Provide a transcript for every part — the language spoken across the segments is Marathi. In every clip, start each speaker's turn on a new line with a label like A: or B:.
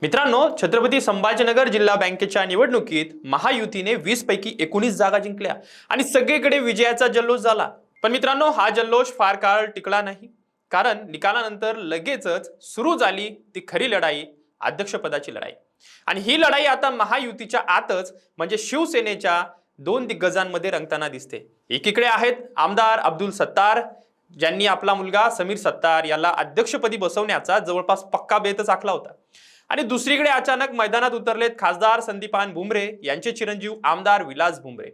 A: मित्रांनो, छत्रपती संभाजीनगर जिल्हा बँकेच्या निवडणुकीत महायुतीने 20 पैकी 19 जागा जिंकल्या आणि सगळीकडे विजयाचा जल्लोष झाला। पण मित्रांनो, हा जल्लोष फार काळ टिकला नाही, कारण निकालानंतर लगेचच सुरू झाली ती खरी लढाई, अध्यक्षपदाची लढाई। आणि ही लढाई आता महायुतीच्या आतच म्हणजे शिवसेनेच्या दोन दिग्गजांमध्ये रंगताना दिसते। एकीकडे आहेत आमदार अब्दुल सत्तार, ज्यांनी आपला मुलगा समीर सत्तार याला अध्यक्षपदी बसवण्याचा जवळपास पक्का बेतच आखला होता। आणि दुसरीकडे अचानक मैदानात उतरलेत खासदार संदीपान भुमरे यांचे चिरंजीव आमदार विलास भुमरे।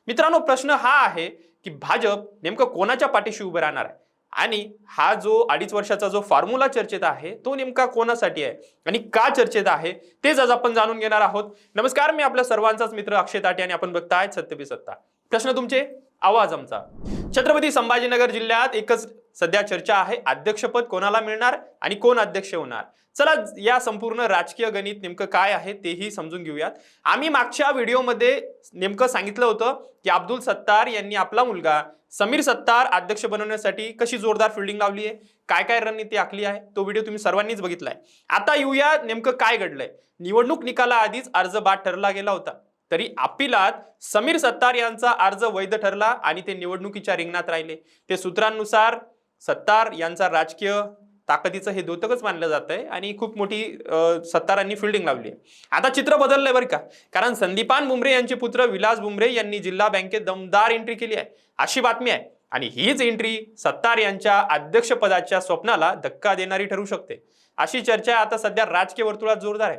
A: मित्रांनो, प्रश्न हा आहे की भाजप नेमकं कोणाच्या पाठीशी उभे राहणार आहे आणि हा जो 2.5 वर्षाचा जो फॉर्म्युला चर्चेत आहे तो नेमका कोणासाठी आहे आणि का चर्चेत आहे तेच आज आपण जाणून घेणार आहोत। नमस्कार, मी आपल्या सर्वांचाच मित्र अक्षय ताटे आणि आपण बघताय सत्य पे सत्ता। प्रश्न तुमचे, आवाज आमचा। छत्रपती संभाजीनगर जिल्ह्यात एकच सध्या चर्चा आहे, अध्यक्षपद कोणाला मिळणार आणि कोण अध्यक्ष होणार। चला या संपूर्ण राजकीय गणित नेमकं काय आहे तेही समजून घेऊयात। आम्ही मागच्या व्हिडिओमध्ये नेमकं सांगितलं होतं की अब्दुल सत्तार यांनी आपला मुलगा समीर सत्तार अध्यक्ष बनवण्यासाठी कशी जोरदार फिल्डिंग लावली आहे, काय काय रणनीती आखली आहे, तो व्हिडिओ तुम्ही सर्वांनीच बघितलाय। आता येऊया नेमकं काय घडलंय। निवडणूक निकालाआधीच अर्ज बाद ठरला गेला होता, तरी अपिलात समीर सत्तार यांचा अर्ज वैध ठरला आणि ते निवडणुकीच्या रिंगणात राहिले। ते सूत्रांनुसार सत्तार यांचा राजकीय ताकदीचं हे द्योतकच मानलं जात आहे आणि खूप मोठी सत्तारांनी फिल्डिंग लावली आहे। आता चित्र बदललंय बरं का, कारण संदीपान भुमरे यांचे पुत्र विलास भुमरे यांनी जिल्हा बँकेत दमदार एंट्री केली आहे अशी बातमी आहे आणि हीच एंट्री सत्तार यांच्या अध्यक्षपदाच्या स्वप्नाला धक्का देणारी ठरू शकते अशी चर्चा आता सध्या राजकीय वर्तुळात जोरदार आहे।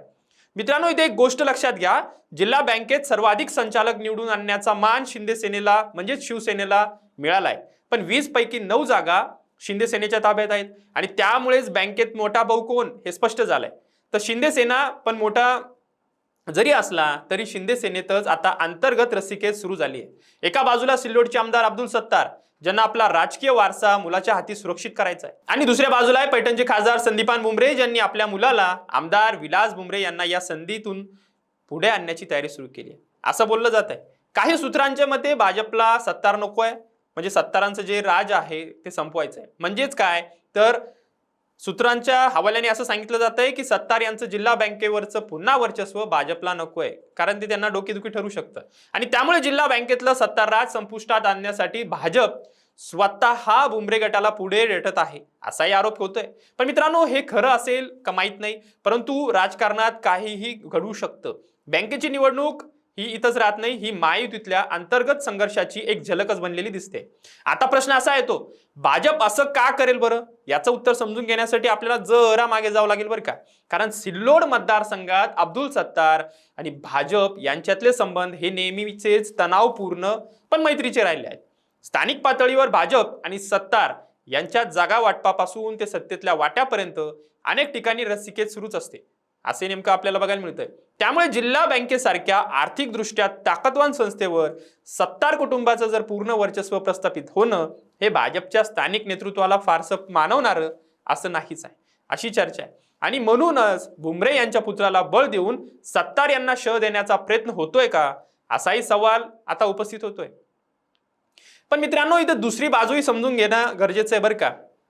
A: मित्रांनो, इथे एक गोष्ट लक्षात घ्या, जिल्हा बँकेत सर्वाधिक संचालक निवडून आणण्याचा मान शिंदे सेनेला म्हणजे शिवसेनेला मिळालाय, पण 20 पैकी 9 जागा शिंदे सेनेच्या ताब्यात आहेत आणि त्यामुळेच बँकेत मोठा भाऊ कोण हे स्पष्ट झालंय। तर शिंदे सेना पण मोठा जरी असला तरी शिंदे सेनेतच आता अंतर्गत रस्सीखेच सुरू झाली आहे। एका बाजूला सिल्लोडचे आमदार अब्दुल सत्तार, ज्यांना आपला राजकीय वारसा मुलाच्या हाती सुरक्षित करायचा आहे, आणि दुसऱ्या बाजूला आहे पैठणचे खासदार संदीपान भुमरे, ज्यांनी आपल्या मुलाला आमदार विलास भुमरे यांना या संधीतून पुढे आणण्याची तयारी सुरू केली आहे असं बोललं जात आहे। काही सूत्रांच्या मते भाजपला सत्तार नको आहे, म्हणजे सत्तारांचं जे राज आहे ते संपवायचं आहे। म्हणजेच काय तर सूत्रांच्या हवाल्याने असं सांगितलं जात आहे की सत्तार यांचं जिल्हा बँकेवरचं पुन्हा वर्चस्व भाजपला नको आहे, कारण ते त्यांना डोकेदुखी ठरू शकतं आणि त्यामुळे जिल्हा बँकेतलं सत्तार राज संपुष्टात आणण्यासाठी भाजप स्वतः भुमरे गटाला पुढे रेटत आहे असाही आरोप होतोय। पण मित्रांनो, हे खरं असेल का माहित नाही, परंतु राजकारणात काहीही घडू शकतं। बँकेची निवडणूक ही इथंच राहत नाही, ही महायुतीतल्या अंतर्गत संघर्षाची एक झलकच बनलेली दिसते। आता प्रश्न असा येतो, भाजप असं का करेल बरं? याचं उत्तर समजून घेण्यासाठी आपल्याला जरा मागे जावं लागेल बरं का, कारण सिल्लोड मतदारसंघात अब्दुल सत्तार आणि भाजप यांच्यातले संबंध हे नेहमीचेच तणावपूर्ण पण मैत्रीचे राहिले आहेत। स्थानिक पातळीवर भाजप आणि सत्तार यांच्या जागा वाटपापासून ते सत्तेतल्या वाट्यापर्यंत अनेक ठिकाणी रस्सीखेच सुरूच असते असे नेमकं आपल्याला बघायला मिळतंय। त्यामुळे जिल्हा बँकेसारख्या आर्थिकदृष्ट्या ताकदवान संस्थेवर सत्तार कुटुंबाचं जर पूर्ण वर्चस्व प्रस्थापित होणं हे भाजपच्या स्थानिक नेतृत्वाला फारसं मानवणारं असं नाहीच आहे अशी चर्चा आहे। आणि म्हणूनच भुमरे यांच्या पुत्राला बळ देऊन सत्तार यांना शह देण्याचा प्रयत्न होतोय का असाही सवाल आता उपस्थित होतोय। पण मित्रांनो, इथं दुसरी बाजूही समजून घेणं गरजेचं आहे बरं का,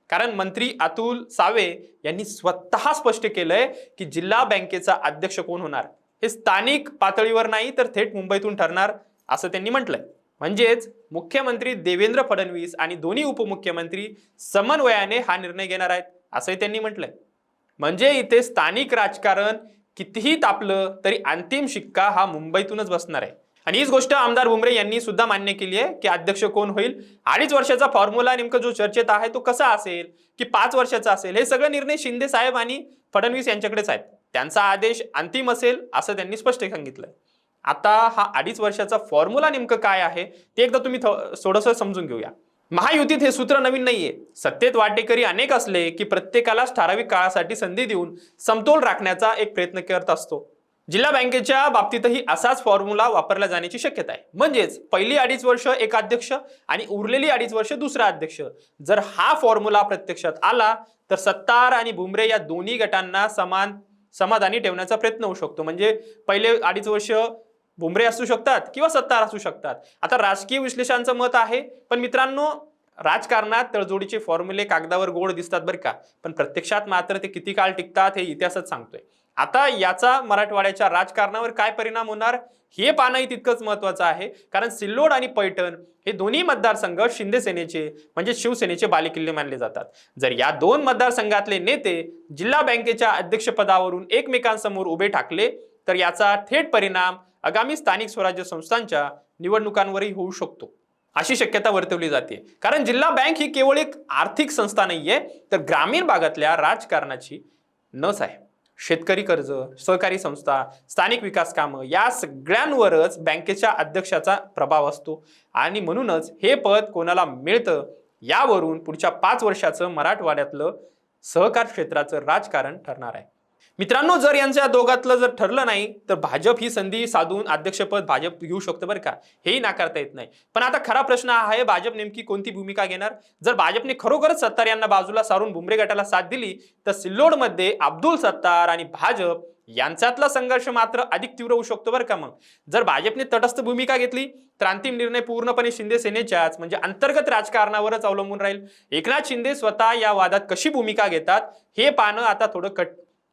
A: कारण मंत्री अतुल सावे यांनी स्वतः स्पष्ट केलंय की जिल्हा बँकेचा अध्यक्ष कोण होणार हे स्थानिक पातळीवर नाही तर थेट मुंबईतून ठरणार असं त्यांनी म्हटलंय। म्हणजेच मुख्यमंत्री देवेंद्र फडणवीस आणि दोन्ही उपमुख्यमंत्री समन्वयाने हा निर्णय घेणार आहेत असंही त्यांनी म्हटलंय। म्हणजे इथे स्थानिक राजकारण कितीही तापलं तरी अंतिम शिक्का हा मुंबईतूनच बसणार आहे। आणि हीच गोष्ट आमदार भुमरे यांनी सुद्धा मान्य केली आहे की अध्यक्ष कोण होईल, 2.5 वर्षाचा फॉर्म्युला नेमका जो चर्चेत आहे तो कसा असेल की 5 वर्षाचा असेल, हे सगळे निर्णय शिंदे साहेब आणि फडणवीस यांच्याकडेच आहेत। त्यांचा आदेश अंतिम असेल असं त्यांनी स्पष्ट सांगितलंय। आता हा 2.5 वर्षाचा फॉर्म्युला नेमकं काय आहे ते एकदा तुम्ही थोडंसं समजून घेऊया। महायुतीत हे सूत्र नवीन नाहीये, सत्तेत वाटेकरी अनेक असले की प्रत्येकालाच ठराविक काळासाठी संधी देऊन समतोल राखण्याचा एक प्रयत्न करत असतो। जिल्हा बँकेच्या बाबतीतही असाच फॉर्म्युला वापरला जाण्याची शक्यता आहे। म्हणजेच पहिली 2.5 वर्ष एक अध्यक्ष आणि उरलेली 2.5 वर्ष दुसरा अध्यक्ष। जर हा फॉर्म्युला प्रत्यक्षात आला तर सत्तार आणि भुमरे या दोन्ही गटांना समाधानी ठेवण्याचा प्रयत्न होऊ शकतो। म्हणजे पहिले 2.5 वर्ष भुमरे असू शकतात किंवा सत्तार असू शकतात। आता राजकीय विश्लेषकांचं मत आहे, पण मित्रांनो राजकारणात तळजोडीचे फॉर्म्युले कागदावर गोड दिसतात बरं का, पण प्रत्यक्षात मात्र ते किती काळ टिकतात हे इतिहासच सांगतोय। आता याचा मराठवाड्याच्या राजकारणावर काय परिणाम होणार हे पाहणंही तितकंच महत्वाचं आहे, कारण सिल्लोड आणि पैठण हे दोन्ही मतदारसंघ शिंदे सेनेचे म्हणजे शिवसेनेचे बालेकिल्ले मानले जातात. जर या दोन मतदारसंघातले नेते जिल्हा बँकेच्या अध्यक्षपदावरून एकमेकांसमोर उभे ठाकले तर याचा थेट परिणाम आगामी स्थानिक स्वराज्य संस्थांच्या निवडणुकांवरही होऊ शकतो अशी शक्यता वर्तवली जाते. कारण जिल्हा बँक ही केवळ एक आर्थिक संस्था नाहीये, तर ग्रामीण भागातल्या राजकारणाची नस आहे. शेतकरी कर्ज, सहकारी संस्था, स्थानिक विकास कामं या सगळ्यांवरच बँकेच्या अध्यक्षाचा प्रभाव असतो आणि म्हणूनच हे पद कोणाला मिळतं यावरून पुढच्या 5 वर्षाचं मराठवाड्यातलं सहकार क्षेत्राचं राजकारण ठरणार आहे. मित्रांनो, जर यांच्या दोघातलं जर ठरलं नाही तर भाजप ही संधी साधून अध्यक्षपद भाजप घेऊ शकतं बरं का, हेही नाकारता येत नाही. पण आता खरा प्रश्न हा आहे, भाजप नेमकी कोणती भूमिका घेणार? जर भाजपने खरोखरच सत्तार यांना बाजूला सारून बुमरे गटाला साथ दिली तर सिल्लोडमध्ये अब्दुल सत्तार आणि भाजप यांच्यातला संघर्ष मात्र अधिक तीव्र होऊ शकतो बरं का. मग जर भाजपने तटस्थ भूमिका घेतली तर अंतिम निर्णय पूर्णपणे शिंदे सेनेच्याच म्हणजे अंतर्गत राजकारणावरच अवलंबून राहील. एकनाथ शिंदे स्वतः या वादात कशी भूमिका घेतात हे पाहणं आता थोडं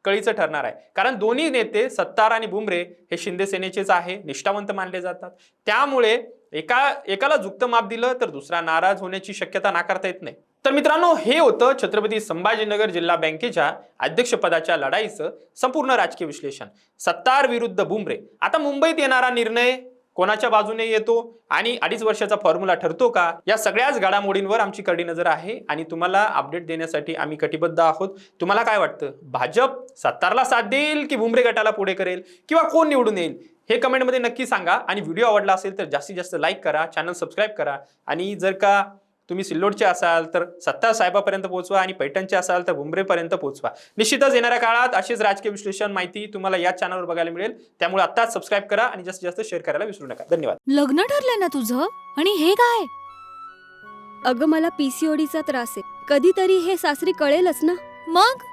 A: कळीचं ठरणार आहे. कारण दोन्ही नेते सत्तार आणि बुमरे हे शिंदे सेनेचेच आहे, निष्ठावंत मानले जातात. त्यामुळे एकाला झुकतं माप दिलं तर दुसरा नाराज होण्याची शक्यता नाकारता येत नाही. तर मित्रांनो, हे होतं छत्रपती संभाजीनगर जिल्हा बँकेच्या अध्यक्षपदाच्या लढाईचं संपूर्ण राजकीय विश्लेषण. सत्तार विरुद्ध बुमरे. आता मुंबईत येणारा निर्णय कोणाच्या बाजूने येतो आणि 2.5 वर्षाचा फॉर्म्युला ठरतो का, या सगळ्याच घडामोडींवर आमची कडी नजर आहे आणि तुम्हाला अपडेट देण्यासाठी आम्ही कटिबद्ध आहोत. तुम्हाला काय वाटतं, भाजप सत्तारला साथ देईल की बुमरे गटाला पुढे करेल किंवा कोण निवडून येईल हे कमेंटमध्ये नक्की सांगा. आणि व्हिडिओ आवडला असेल तर जास्तीत जास्त लाईक करा, चॅनल सबस्क्राईब करा आणि जर का तुम्ही सिल्लोडचे असाल तर सत्तार साहेबापर्यंत पोहोचवा आणि पैठणचे असाल तर बुमरेपर्यंत पोहोचवा. निश्चितच येणाऱ्या काळात अशीच राजकीय विश्लेषण माहिती तुम्हाला या चॅनलवर बघायला मिळेल. त्यामुळे आत्ताच सबस्क्राईब करा आणि जास्तीत जास्त शेअर करायला विसरू नका. धन्यवाद.
B: लग्न ठरलंय ना तुझं? आणि हे काय?
C: अगं, मला पीसीओडीचा त्रास आहे. कधीतरी हे सासरी कळेलच ना.
B: मग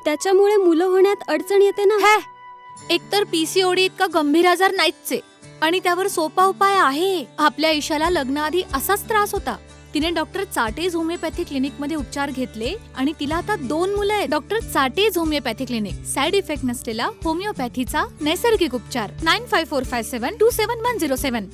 C: त्याच्यामुळे मुलं होण्यात अडचण येते ना.
B: हे एकतर पीसीओडी इतका गंभीर आजार नाहीच आहे आणि त्यावर सोपा उपाय आहे. आपल्या ईशाला लग्नाआधी असाच त्रास होता. तिने डॉक्टर चाटेज होमिओपॅथी क्लिनिक मध्ये उपचार घेतले आणि तिला आता 2 मुलं आहेत. डॉक्टर चाटेज होमिओपॅथी क्लिनिक, साइड इफेक्ट नसलेला होमिओपॅथीचा नैसर्गिक उपचार. 9545727107